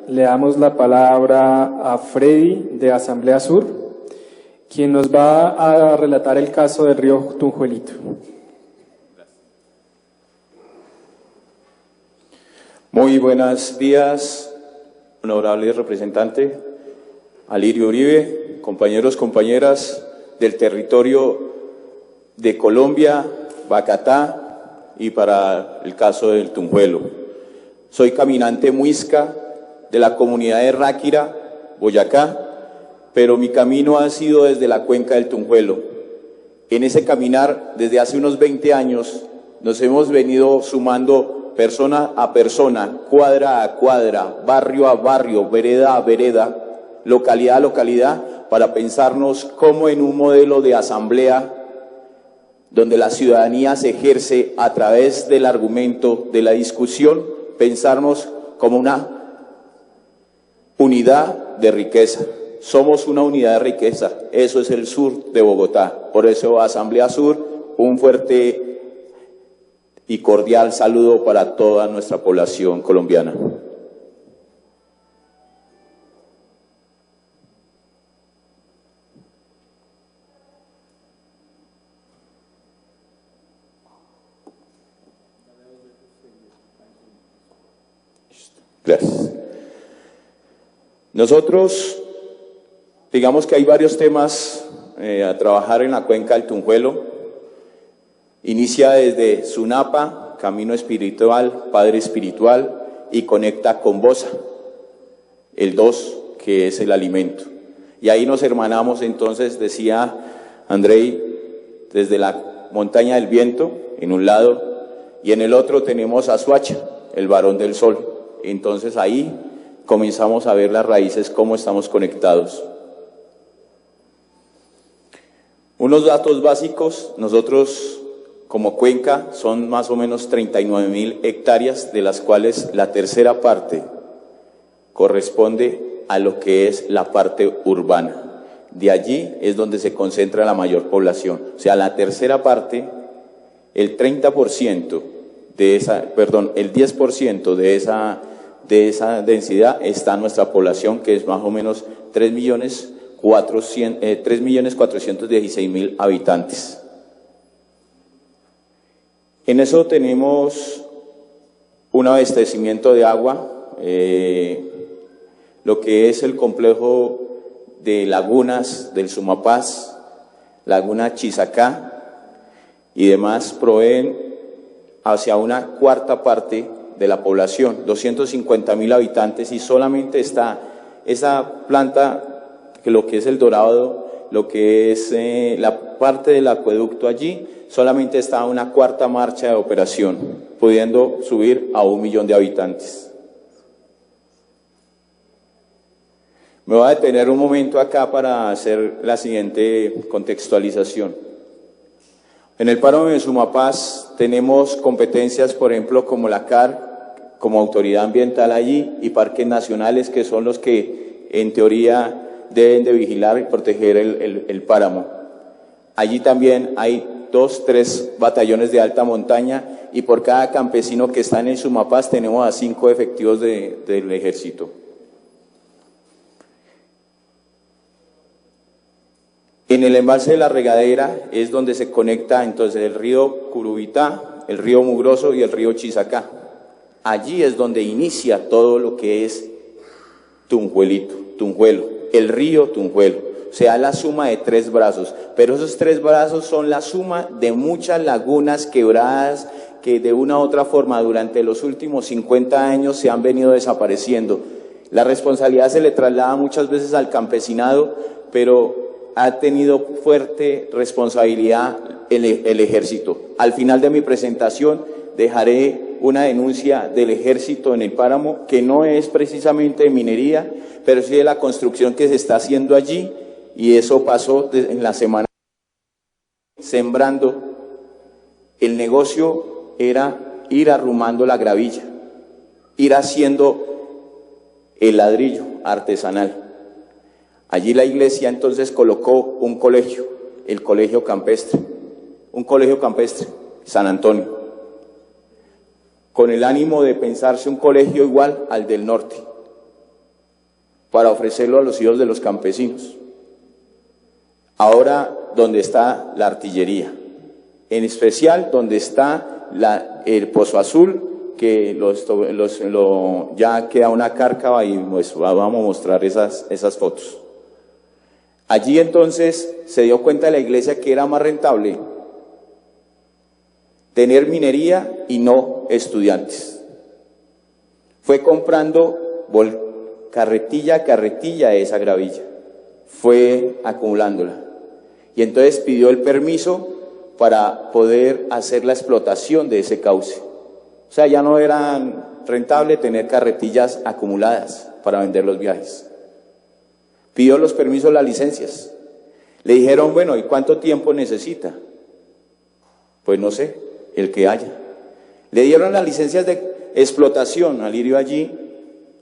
le damos la palabra a Freddy de Asamblea Sur, quien nos va a relatar el caso del río Tunjuelito. Muy buenos días, honorable representante Alirio Uribe, compañeros, compañeras del territorio de Colombia, Bacatá y para el caso del Tunjuelo. Soy caminante muisca de la comunidad de Ráquira, Boyacá, pero mi camino ha sido desde la cuenca del Tunjuelo. En ese caminar, desde hace unos 20 años, nos hemos venido sumando persona a persona, cuadra a cuadra, barrio a barrio, vereda a vereda, localidad a localidad, para pensarnos cómo en un modelo de asamblea donde la ciudadanía se ejerce a través del argumento, de la discusión, pensarnos como una unidad de riqueza. Somos una unidad de riqueza, eso es el sur de Bogotá. Por eso, Asamblea Sur, un fuerte y cordial saludo para toda nuestra población colombiana. Gracias. Nosotros, digamos que hay varios temas a trabajar en la cuenca del Tunjuelo. Inicia desde Sunapa, Camino Espiritual, Padre Espiritual, y conecta con Bosa, el 2, que es el alimento. Y ahí nos hermanamos entonces, decía Andrei, desde la montaña del viento, en un lado, y en el otro tenemos a Suacha, el varón del sol. Entonces ahí comenzamos a ver las raíces, cómo estamos conectados. Unos datos básicos, nosotros como cuenca son más o menos 39.000 hectáreas, de las cuales la tercera parte corresponde a lo que es la parte urbana. De allí es donde se concentra la mayor población. O sea, la tercera parte, el 30% de esa, perdón, el 10% de esa densidad está en nuestra población, que es más o menos 3.416.000 habitantes. En eso tenemos un abastecimiento de agua, lo que es el complejo de lagunas del Sumapaz, Laguna Chisacá y demás, proveen hacia una cuarta parte de la población, 250.000 habitantes, y solamente está esa planta, que lo que es el Dorado, lo que es la parte del acueducto allí, solamente está una cuarta marcha de operación, pudiendo subir a 1 millón de habitantes. Me voy a detener un momento acá para hacer la siguiente contextualización. En el páramo de Sumapaz tenemos competencias, por ejemplo, como la CAR, como autoridad ambiental allí, y parques nacionales, que son los que en teoría deben de vigilar y proteger el páramo. Allí también hay 2, 3 batallones de alta montaña, y por cada campesino que está en el Sumapaz tenemos a 5 efectivos del ejército. En el embalse de la regadera es donde se conecta entonces el río Curubitá, el río Mugroso y el río Chisacá. Allí es donde inicia todo lo que es Tunjuelo, el río Tunjuelo. O sea, la suma de 3 brazos, pero esos 3 brazos son la suma de muchas lagunas quebradas que de una u otra forma durante los últimos 50 años se han venido desapareciendo. La responsabilidad se le traslada muchas veces al campesinado, pero ha tenido fuerte responsabilidad el ejército. Al final de mi presentación dejaré una denuncia del ejército en el páramo, que no es precisamente de minería, pero sí de la construcción que se está haciendo allí, y eso pasó en la semana sembrando. El negocio era ir arrumando la gravilla, ir haciendo el ladrillo artesanal. Allí la iglesia entonces colocó un colegio, el colegio campestre, un colegio campestre, San Antonio, con el ánimo de pensarse un colegio igual al del norte. para ofrecerlo a los hijos de los campesinos. Ahora, donde está la artillería, en especial donde está el Pozo Azul, que ya queda una cárcava y pues vamos a mostrar esas fotos. Allí entonces se dio cuenta la iglesia que era más rentable tener minería y no estudiantes. Fue comprando carretilla a carretilla de esa gravilla, fue acumulándola. Y entonces pidió el permiso para poder hacer la explotación de ese cauce. O sea, ya no era rentable tener carretillas acumuladas para vender los viajes. Pidió los permisos, las licencias. Le dijeron, bueno, ¿y cuánto tiempo necesita? Pues no sé, el que haya. Le dieron las licencias de explotación al Lirio allí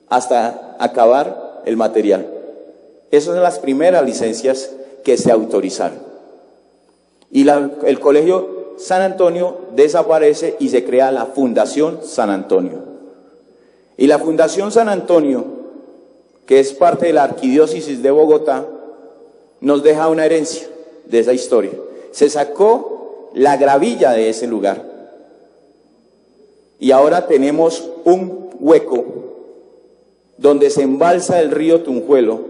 hasta acabar el material. Esas son las primeras licencias que se autorizaron. Y el Colegio San Antonio desaparece y se crea la Fundación San Antonio. Y la Fundación San Antonio, que es parte de la Arquidiócesis de Bogotá, nos deja una herencia de esa historia. Se sacó la gravilla de ese lugar. Y ahora tenemos un hueco donde se embalsa el río Tunjuelo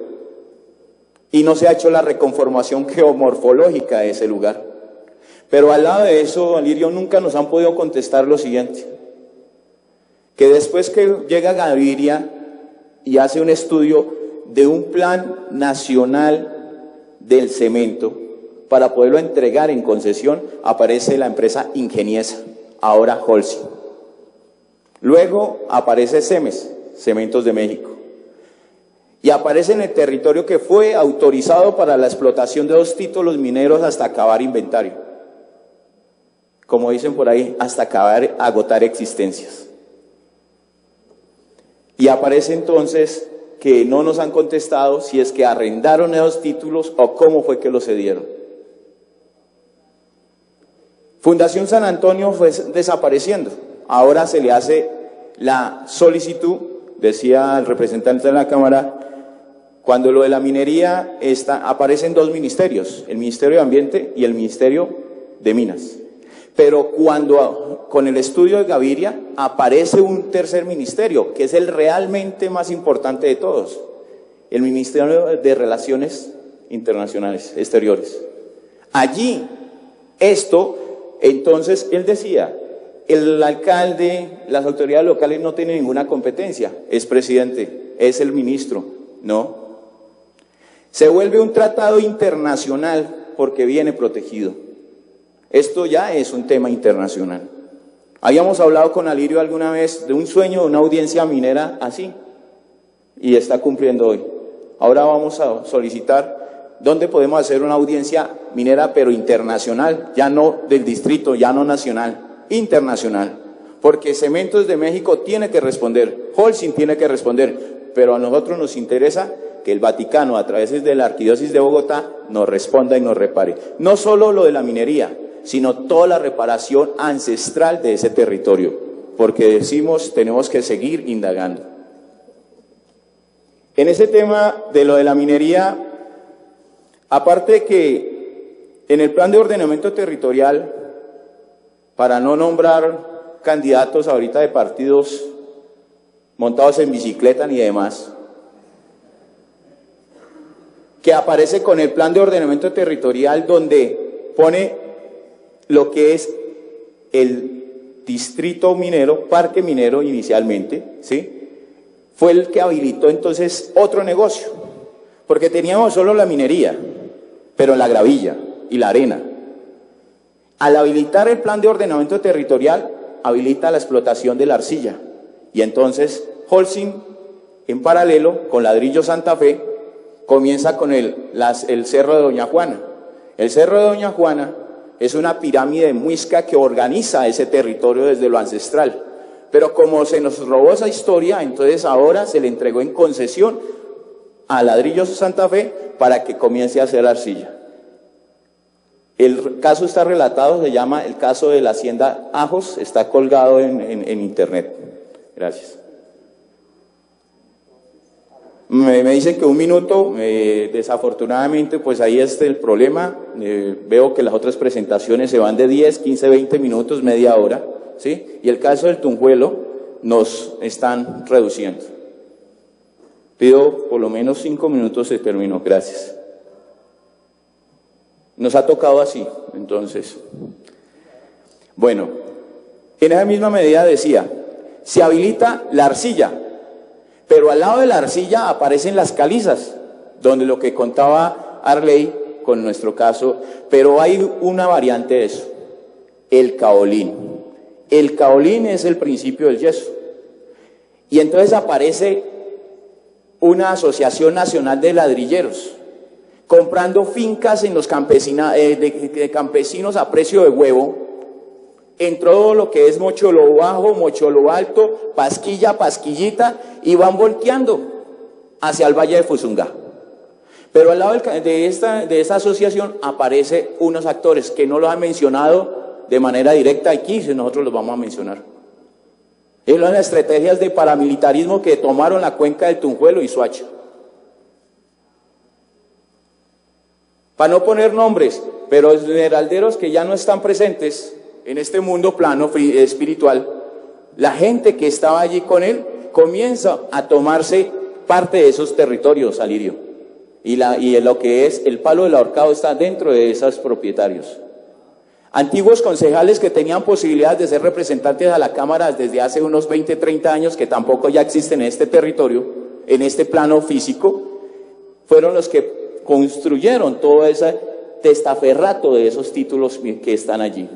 y no se ha hecho la reconformación geomorfológica de ese lugar. Pero al lado de eso, Alirio, nunca nos han podido contestar lo siguiente, que después que llega Gaviria y hace un estudio de un plan nacional del cemento para poderlo entregar en concesión, aparece la empresa Ingeniesa, ahora Holcim. Luego aparece CEMES, Cementos de México. Y aparece en el territorio que fue autorizado para la explotación de 2 títulos mineros hasta acabar inventario. Como dicen por ahí, hasta agotar existencias. Y aparece entonces que no nos han contestado si es que arrendaron esos títulos o cómo fue que los cedieron. Fundación San Antonio fue desapareciendo. Ahora se le hace la solicitud, decía el representante de la Cámara, cuando lo de la minería aparecen 2 ministerios, el Ministerio de Ambiente y el Ministerio de Minas. Pero cuando con el estudio de Gaviria aparece un tercer ministerio, que es el realmente más importante de todos, el Ministerio de Relaciones Internacionales, Exteriores. Allí, entonces él decía, el alcalde, las autoridades locales no tienen ninguna competencia, es presidente, es el ministro, no. Se vuelve un tratado internacional porque viene protegido. Esto ya es un tema internacional. Habíamos hablado con Alirio alguna vez de un sueño de una audiencia minera así, y está cumpliendo hoy. Ahora vamos a solicitar dónde podemos hacer una audiencia minera, pero internacional, ya no del distrito, ya no nacional, internacional. Porque Cementos de México tiene que responder, Holcim tiene que responder, pero a nosotros nos interesa que el Vaticano, a través de la Arquidiócesis de Bogotá, nos responda y nos repare. No solo lo de la minería, sino toda la reparación ancestral de ese territorio, porque decimos, tenemos que seguir indagando. En ese tema de lo de la minería, aparte de que en el plan de ordenamiento territorial, para no nombrar candidatos ahorita de partidos montados en bicicleta ni demás, que aparece con el plan de ordenamiento territorial donde pone lo que es el distrito minero, parque minero inicialmente, ¿sí? Fue el que habilitó entonces otro negocio, porque teníamos solo la minería, pero la gravilla y la arena. Al habilitar el plan de ordenamiento territorial, habilita la explotación de la arcilla, y entonces Holcim, en paralelo con Ladrillo Santa Fe, comienza con el Cerro de Doña Juana. El Cerro de Doña Juana es una pirámide muisca que organiza ese territorio desde lo ancestral. Pero como se nos robó esa historia, entonces ahora se le entregó en concesión a Ladrillo Santa Fe para que comience a hacer arcilla. El caso está relatado, se llama el caso de la hacienda Ajos, está colgado en internet. Gracias. Me dicen que 1 minuto, desafortunadamente pues ahí está el problema. Veo que las otras presentaciones se van de 10, 15, 20 minutos, media hora, ¿sí? Y el caso del Tunjuelo nos están reduciendo. Pido por lo menos 5 minutos y termino, gracias. Nos ha tocado así, entonces. Bueno, en esa misma medida decía, se habilita la arcilla, pero al lado de la arcilla aparecen las calizas, donde lo que contaba Arley con nuestro caso, pero hay una variante de eso, el caolín. El caolín es el principio del yeso. Y entonces aparece una asociación nacional de ladrilleros, comprando fincas en los de campesinos a precio de huevo, en todo lo que es Mocholo Bajo, Mocholo Alto, Pasquilla, Pasquillita, y van volteando hacia el Valle de Fusungá. Pero al lado de esta asociación aparecen unos actores que no los han mencionado de manera directa aquí, si nosotros los vamos a mencionar. Es las estrategias de paramilitarismo que tomaron la cuenca del Tunjuelo y Soacha. Para no poner nombres, pero esmeralderos que ya no están presentes en este mundo plano espiritual, la gente que estaba allí con él comienza a tomarse parte de esos territorios, Alirio. Y lo que es el palo del ahorcado está dentro de esos propietarios. Antiguos concejales que tenían posibilidades de ser representantes a la Cámara desde hace unos 20, 30 años, que tampoco ya existen en este territorio, en este plano físico, fueron los que construyeron todo ese testaferrato de esos títulos que están allí.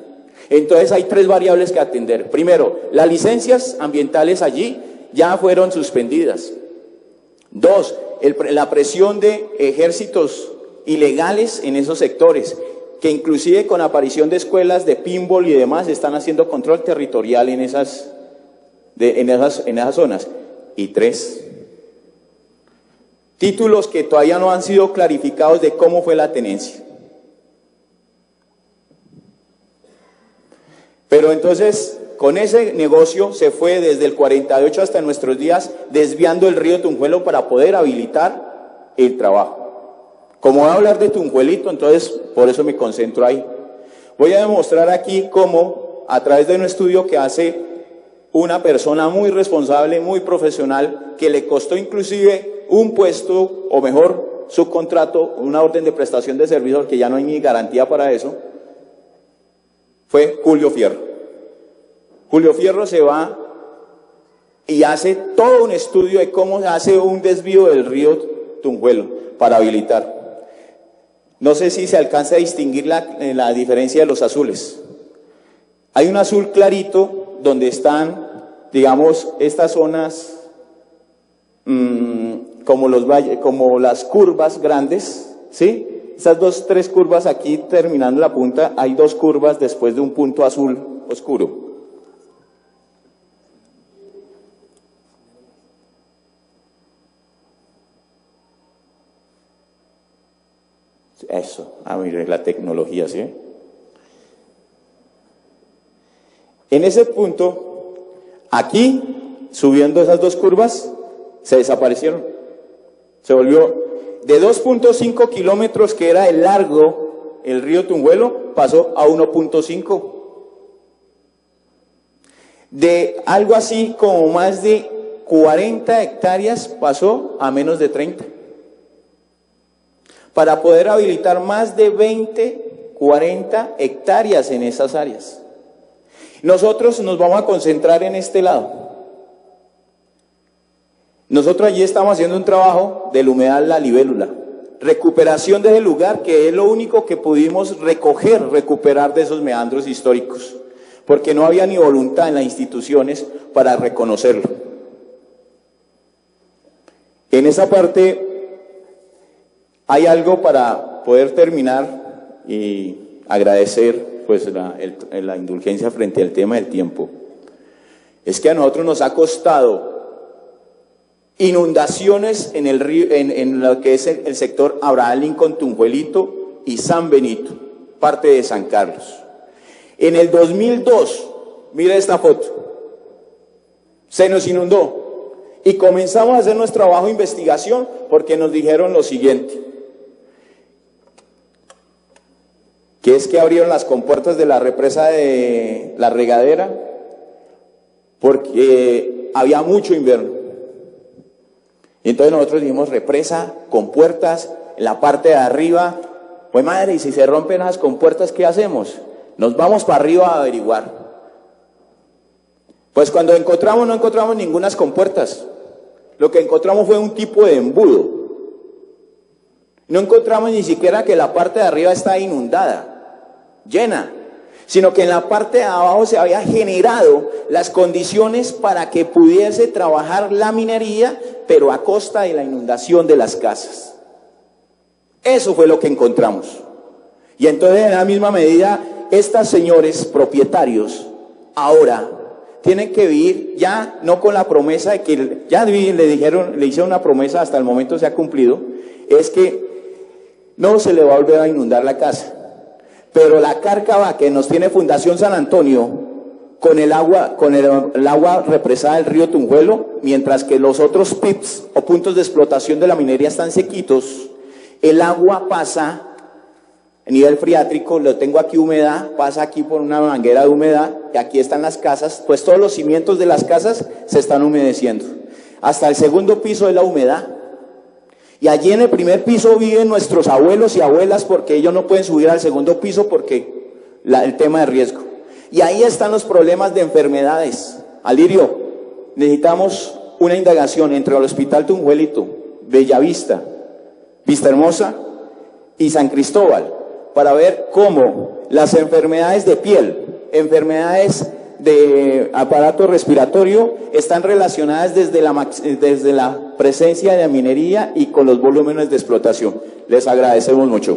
Entonces hay 3 variables que atender. Primero, las licencias ambientales allí ya fueron suspendidas. 2, la presión de ejércitos ilegales en esos sectores, que inclusive con aparición de escuelas de pinball y demás están haciendo control territorial en esas zonas. Y 3, títulos que todavía no han sido clarificados de cómo fue la tenencia. Pero entonces, con ese negocio se fue desde el 48 hasta nuestros días desviando el río Tunjuelo para poder habilitar el trabajo. Como voy a hablar de Tunjuelito, entonces por eso me concentro ahí. Voy a demostrar aquí cómo, a través de un estudio que hace una persona muy responsable, muy profesional, que le costó inclusive un puesto, o mejor, subcontrato, una orden de prestación de servicios, que ya no hay ni garantía para eso, fue Julio Fierro. Julio Fierro se va y hace todo un estudio de cómo se hace un desvío del río Tunjuelo para habilitar. No sé si se alcanza a distinguir la diferencia de los azules. Hay un azul clarito donde están, digamos, estas zonas como las curvas grandes, ¿sí? Esas 2, 3 curvas aquí terminando la punta, hay 2 curvas después de un punto azul oscuro. Eso, mire la tecnología, ¿sí? En ese punto, aquí, subiendo esas 2 curvas, se desaparecieron. Se volvió de 2.5 kilómetros, que era el largo, el río Tunjuelo, pasó a 1.5. De algo así como más de 40 hectáreas pasó a menos de 30. Para poder habilitar más de 20, 40 hectáreas en esas áreas. Nosotros nos vamos a concentrar en este lado. Nosotros allí estamos haciendo un trabajo del humedal La Libélula, recuperación de ese lugar, que es lo único que pudimos recuperar de esos meandros históricos, porque no había ni voluntad en las instituciones para reconocerlo. En esa parte hay algo para poder terminar y agradecer pues la indulgencia frente al tema del tiempo. Es que a nosotros nos ha costado inundaciones en el río, en lo que es el sector Abraham Lincoln, Tunjuelito y San Benito, parte de San Carlos. En el 2002, mira esta foto, se nos inundó. Y comenzamos a hacer nuestro trabajo de investigación porque nos dijeron lo siguiente, que es que abrieron las compuertas de la represa de la regadera porque había mucho invierno. Y entonces nosotros dijimos represa, compuertas, en la parte de arriba, pues madre, y si se rompen las compuertas, ¿qué hacemos? Nos vamos para arriba a averiguar. Pues cuando encontramos, no encontramos ninguna compuertas. Lo que encontramos fue un tipo de embudo. No encontramos ni siquiera que la parte de arriba está inundada, llena, sino que en la parte de abajo se había generado las condiciones para que pudiese trabajar la minería, pero a costa de la inundación de las casas. Eso fue lo que encontramos. Y entonces, en la misma medida, estos señores propietarios ahora tienen que vivir ya no con la promesa de que ya le hicieron una promesa, hasta el momento se ha cumplido, es que no se le va a volver a inundar la casa. Pero la cárcava que nos tiene Fundación San Antonio con el agua represada del río Tunjuelo, mientras que los otros PIPs o puntos de explotación de la minería están sequitos, el agua pasa a nivel freátrico, lo tengo aquí humedad, pasa aquí por una manguera de humedad, y aquí están las casas, pues todos los cimientos de las casas se están humedeciendo. Hasta el segundo piso de la humedad. Y allí en el primer piso viven nuestros abuelos y abuelas porque ellos no pueden subir al segundo piso porque el tema de riesgo. Y ahí están los problemas de enfermedades. Alirio, necesitamos una indagación entre el Hospital Tunjuelito, Bellavista, Vista Hermosa y San Cristóbal para ver cómo las enfermedades de piel, enfermedades de aparato respiratorio están relacionadas desde la presencia de la minería y con los volúmenes de explotación. Les agradecemos mucho.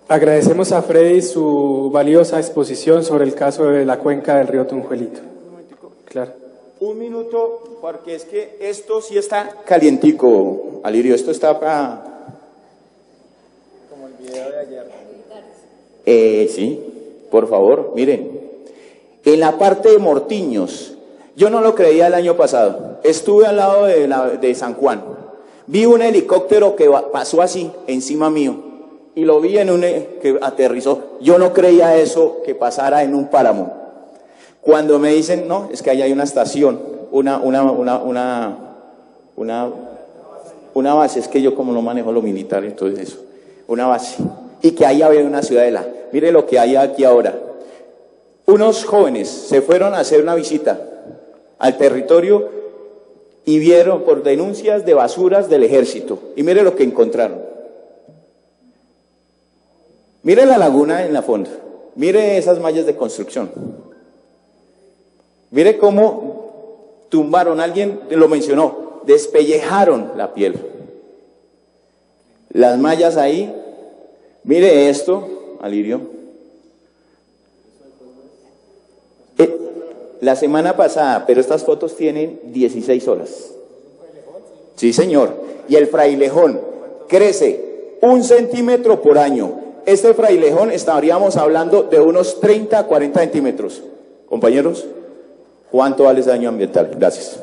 Agradecemos a Freddy su valiosa exposición sobre el caso de la cuenca del río Tunjuelito. Claro. Un minuto, porque es que esto sí está calientico, Alirio, esto está para... Como el video de ayer. Sí, por favor, miren. En la parte de Mortiños, yo no lo creía el año pasado, estuve al lado de San Juan, vi un helicóptero que pasó así, encima mío, y lo vi que aterrizó. Yo no creía eso que pasara en un páramo. Cuando me dicen, no, es que ahí hay una estación, una base, es que yo como no manejo lo militar, entonces eso, una base, y que ahí había una ciudadela. Mire lo que hay aquí ahora. Unos jóvenes se fueron a hacer una visita al territorio y vieron por denuncias de basuras del ejército, y mire lo que encontraron. Mire la laguna en la fonda, mire esas mallas de construcción. Mire cómo tumbaron, alguien lo mencionó, despellejaron la piel. Las mallas ahí, mire esto, Alirio. La semana pasada, pero estas fotos tienen 16 horas. Sí, señor. Y el frailejón crece 1 centímetro por año. Este frailejón estaríamos hablando de unos 30 a 40 centímetros. Compañeros, ¿cuánto vale ese daño ambiental? Gracias.